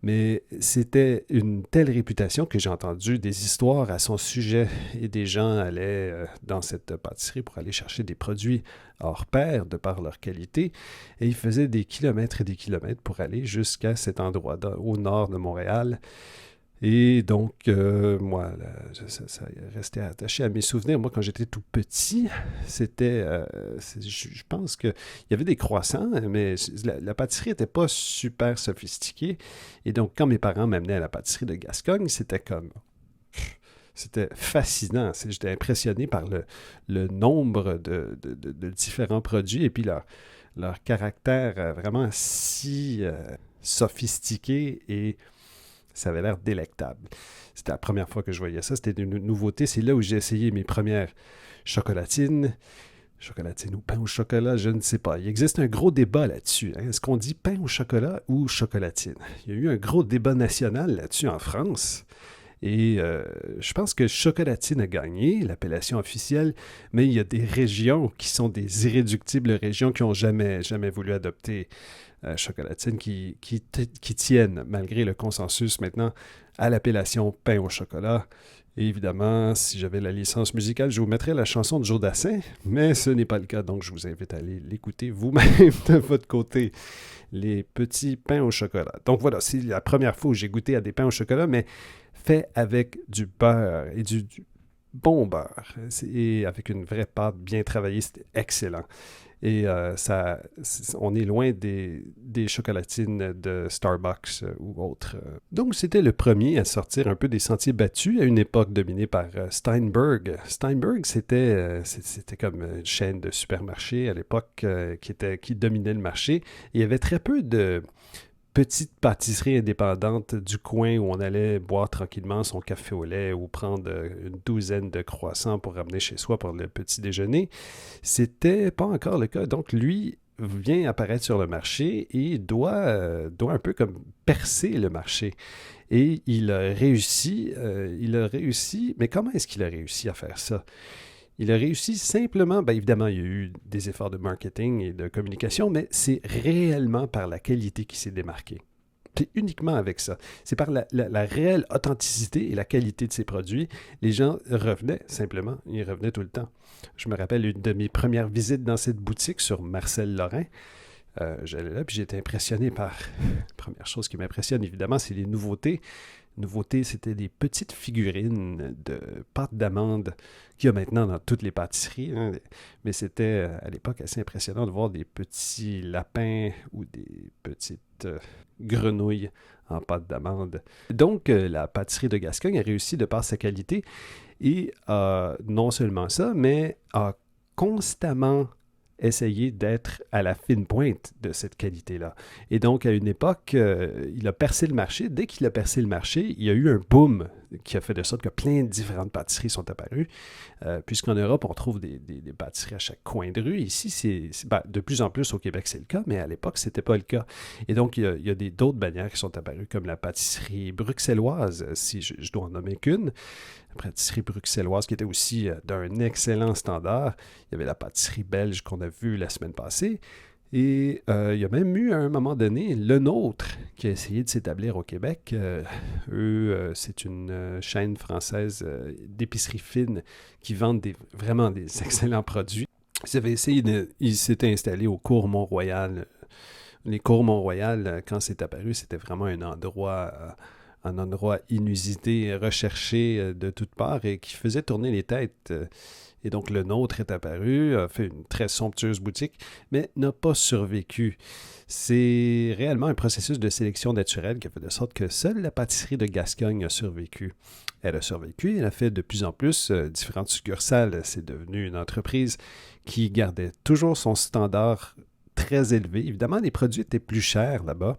mais c'était une telle réputation que j'ai entendu des histoires à son sujet et des gens allaient dans cette pâtisserie pour aller chercher des produits hors pair de par leur qualité et ils faisaient des kilomètres et des kilomètres pour aller jusqu'à cet endroit au nord de Montréal. Et donc, moi, là, ça restait attaché à mes souvenirs. Moi, quand j'étais tout petit, c'était, je pense qu'il y avait des croissants, mais la pâtisserie n'était pas super sophistiquée. Et donc, quand mes parents m'amenaient à la pâtisserie de Gascogne, c'était fascinant. J'étais impressionné par le nombre de différents produits et puis leur caractère vraiment si sophistiqué et ça avait l'air délectable. C'était la première fois que je voyais ça. C'était une nouveauté. C'est là où j'ai essayé mes premières chocolatines. Chocolatine ou pain au chocolat, je ne sais pas. Il existe un gros débat là-dessus. Hein. Est-ce qu'on dit pain au chocolat ou chocolatine? Il y a eu un gros débat national là-dessus en France. Et je pense que chocolatine a gagné l'appellation officielle, mais il y a des régions qui sont des irréductibles régions qui n'ont jamais voulu adopter chocolatine, qui tiennent, malgré le consensus maintenant, à l'appellation pain au chocolat. Et évidemment, si j'avais la licence musicale, je vous mettrais la chanson de Joe Dassin, mais ce n'est pas le cas, donc je vous invite à aller l'écouter vous-même de votre côté, les petits pains au chocolat. Donc voilà, c'est la première fois où j'ai goûté à des pains au chocolat, mais fait avec du beurre et du bon beurre et avec une vraie pâte bien travaillée, c'était excellent. Et on est loin des chocolatines de Starbucks ou autres. Donc, c'était le premier à sortir un peu des sentiers battus à une époque dominée par Steinberg. Steinberg, c'était comme une chaîne de supermarchés à l'époque qui dominait le marché. Et il y avait très peu de petite pâtisserie indépendante du coin où on allait boire tranquillement son café au lait ou prendre une douzaine de croissants pour ramener chez soi pour le petit déjeuner. C'était pas encore le cas. Donc, lui vient apparaître sur le marché et doit un peu comme percer le marché. Et il a réussi, mais comment est-ce qu'il a réussi à faire ça? Il a réussi simplement, bien évidemment, il y a eu des efforts de marketing et de communication, mais c'est réellement par la qualité qui s'est démarqué. C'est uniquement avec ça. C'est par la réelle authenticité et la qualité de ses produits. Les gens revenaient simplement. Ils revenaient tout le temps. Je me rappelle une de mes premières visites dans cette boutique sur Marcel Lorrain. J'allais là, puis j'étais impressionné par... La première chose qui m'impressionne, évidemment, c'est les nouveautés. Nouveauté, c'était des petites figurines de pâte d'amande qu'il y a maintenant dans toutes les pâtisseries. Hein. Mais c'était à l'époque assez impressionnant de voir des petits lapins ou des petites grenouilles en pâte d'amande. Donc, la pâtisserie de Gascogne a réussi de par sa qualité et non seulement ça, mais a constamment essayer d'être à la fine pointe de cette qualité-là. Et donc, à une époque, il a percé le marché. Dès qu'il a percé le marché, il y a eu un boom qui a fait de sorte que plein de différentes pâtisseries sont apparues. Puisqu'en Europe, on trouve des pâtisseries à chaque coin de rue. Ici, de plus en plus au Québec, c'est le cas, mais à l'époque, ce n'était pas le cas. Et donc, il y a d'autres bannières qui sont apparues, comme la pâtisserie bruxelloise, si je dois en nommer qu'une. La pâtisserie bruxelloise qui était aussi d'un excellent standard. Il y avait la pâtisserie belge qu'on a vue la semaine passée. Et il y a même eu, à un moment donné, Le Nôtre qui a essayé de s'établir au Québec. C'est une chaîne française d'épicerie fine qui vendent vraiment des excellents produits. Ils s'étaient installés au cours Mont-Royal. Les cours Mont-Royal, quand c'est apparu, c'était vraiment un endroit inusité, recherché de toutes parts et qui faisait tourner les têtes. Et donc, Le Nôtre est apparu, a fait une très somptueuse boutique, mais n'a pas survécu. C'est réellement un processus de sélection naturelle qui a fait de sorte que seule la pâtisserie de Gascogne a survécu. Elle a survécu, elle a fait de plus en plus différentes succursales. C'est devenu une entreprise qui gardait toujours son standard très élevé. Évidemment, les produits étaient plus chers là-bas.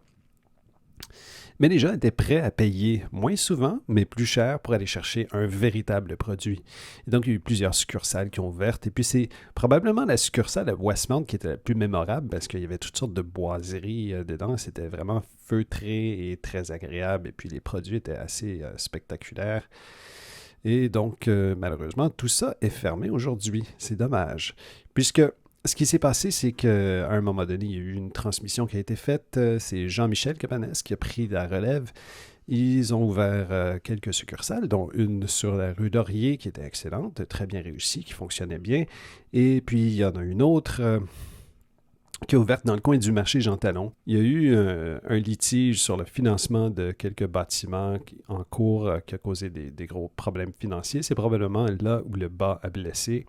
Mais les gens étaient prêts à payer moins souvent, mais plus cher pour aller chercher un véritable produit. Et donc, il y a eu plusieurs succursales qui ont ouvert. Et puis, c'est probablement la succursale à Westmount qui était la plus mémorable parce qu'il y avait toutes sortes de boiseries dedans. C'était vraiment feutré et très agréable. Et puis, les produits étaient assez spectaculaires. Et donc, malheureusement, tout ça est fermé aujourd'hui. C'est dommage. Puisque Ce qui s'est passé, c'est qu'à un moment donné, il y a eu une transmission qui a été faite. C'est Jean-Michel Cabanès qui a pris la relève. Ils ont ouvert quelques succursales, dont une sur la rue Laurier qui était excellente, très bien réussie, qui fonctionnait bien. Et puis, il y en a une autre qui est ouverte dans le coin du marché Jean Talon. Il y a eu un litige sur le financement de quelques bâtiments en cours qui a causé des gros problèmes financiers. C'est probablement là où le bas a blessé.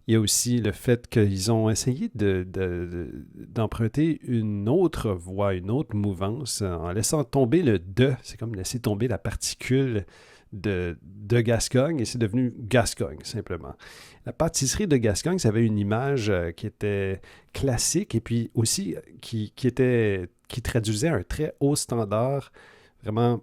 Il y a aussi le fait qu'ils ont essayé d'emprunter une autre voie, une autre mouvance, en laissant tomber le « de ». C'est comme laisser tomber la particule de Gascogne, et c'est devenu Gascogne, simplement. La pâtisserie de Gascogne, ça avait une image qui était classique, et puis aussi qui traduisait un très haut standard, vraiment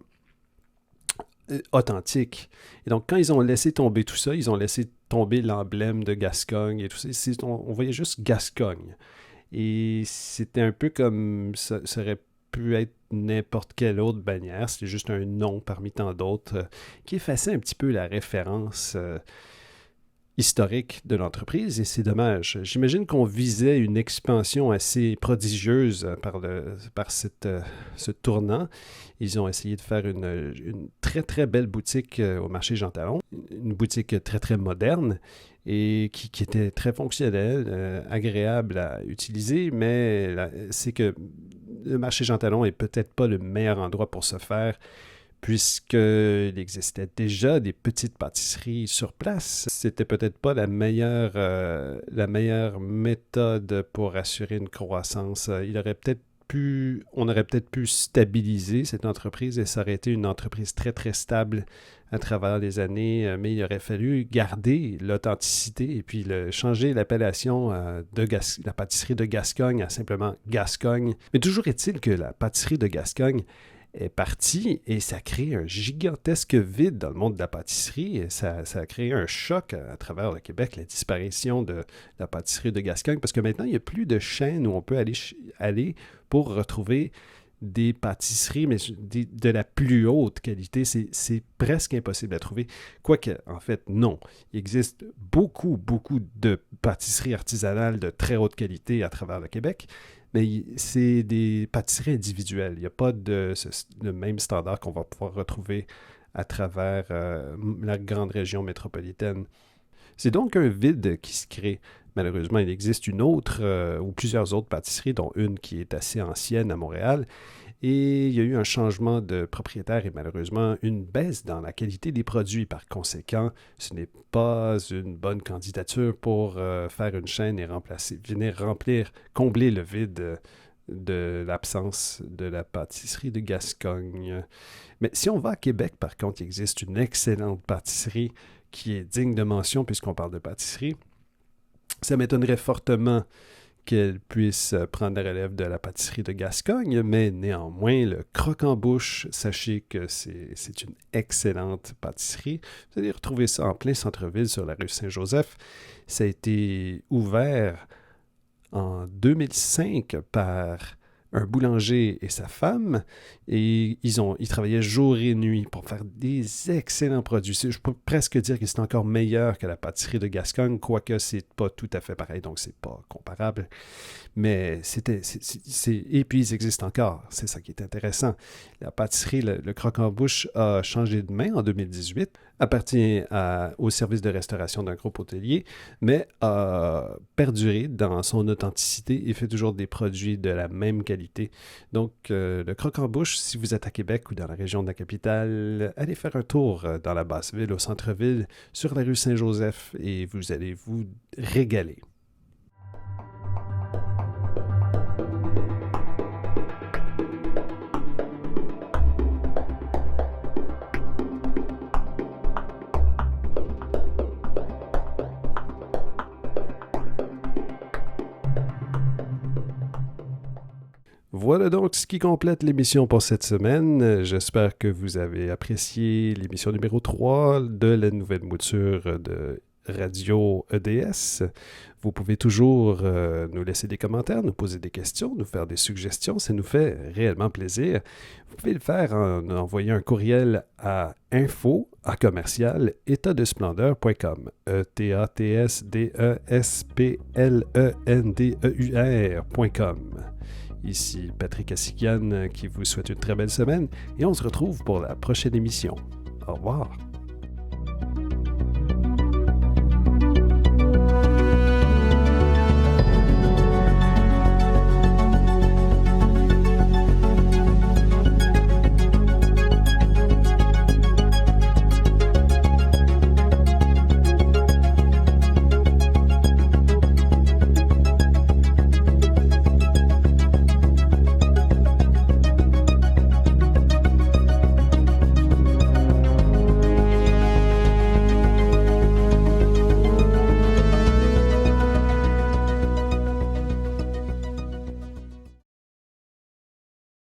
authentique. Et donc, quand ils ont laissé tomber tout ça, ils ont laissé tomber l'emblème de Gascogne et tout ça. On voyait juste Gascogne. Et c'était un peu comme ça aurait pu être n'importe quelle autre bannière. C'était juste un nom parmi tant d'autres qui effaçait un petit peu la référence historique de l'entreprise, et c'est dommage. J'imagine qu'on visait une expansion assez prodigieuse par ce tournant. Ils ont essayé de faire une très, très belle boutique au marché Jean Talon, une boutique très, très moderne et qui était très fonctionnelle, agréable à utiliser, mais c'est que le marché Jean Talon n'est peut-être pas le meilleur endroit pour se faire, puisqu'il existait déjà des petites pâtisseries sur place. C'était peut-être pas la meilleure méthode pour assurer une croissance. On aurait peut-être pu stabiliser cette entreprise, et ça aurait été une entreprise très, très stable à travers les années, mais il aurait fallu garder l'authenticité et puis changer l'appellation de la pâtisserie de Gascogne à simplement Gascogne. Mais toujours est-il que la pâtisserie de Gascogne est parti, et ça crée un gigantesque vide dans le monde de la pâtisserie. Et ça a créé un choc à travers le Québec, la disparition de la pâtisserie de Gascogne, parce que maintenant, il n'y a plus de chaîne où on peut aller pour retrouver des pâtisseries, mais de la plus haute qualité. C'est presque impossible à trouver. Quoique, en fait, non. Il existe beaucoup, beaucoup de pâtisseries artisanales de très haute qualité à travers le Québec, mais c'est des pâtisseries individuelles. Il n'y a pas le même standard qu'on va pouvoir retrouver à travers la grande région métropolitaine. C'est donc un vide qui se crée. Malheureusement, il existe une autre ou plusieurs autres pâtisseries, dont une qui est assez ancienne à Montréal. Et il y a eu un changement de propriétaire et malheureusement une baisse dans la qualité des produits. Par conséquent, ce n'est pas une bonne candidature pour faire une chaîne et venir combler le vide de l'absence de la pâtisserie de Gascogne. Mais si on va à Québec, par contre, il existe une excellente pâtisserie qui est digne de mention puisqu'on parle de pâtisserie. Ça m'étonnerait fortement qu'elle puisse prendre la relève de la pâtisserie de Gascogne, mais néanmoins, le Croc-en-Bouche, sachez que c'est une excellente pâtisserie. Vous allez retrouver ça en plein centre-ville sur la rue Saint-Joseph. Ça a été ouvert en 2005 par un boulanger et sa femme, et ils travaillaient jour et nuit pour faire des excellents produits. Je peux presque dire que c'est encore meilleur que la pâtisserie de Gascogne, quoique c'est pas tout à fait pareil, donc c'est pas comparable. Mais et puis ils existent encore, c'est ça qui est intéressant. La pâtisserie, le Croc-en-Bouche a changé de main en 2018, appartient au service de restauration d'un groupe hôtelier, mais a perduré dans son authenticité et fait toujours des produits de la même qualité. Donc, le Croc-en-Bouche, si vous êtes à Québec ou dans la région de la capitale, allez faire un tour dans la basse-ville, au centre-ville, sur la rue Saint-Joseph, et vous allez vous régaler. Voilà donc ce qui complète l'émission pour cette semaine. J'espère que vous avez apprécié l'émission numéro 3 de la nouvelle mouture de Radio EDS. Vous pouvez toujours nous laisser des commentaires, nous poser des questions, nous faire des suggestions. Ça nous fait réellement plaisir. Vous pouvez le faire en envoyant un courriel à info@étatdesplendeur.com. ETATSDESPLENDEUR.com. Ici Patrick Assikian qui vous souhaite une très belle semaine et on se retrouve pour la prochaine émission. Au revoir.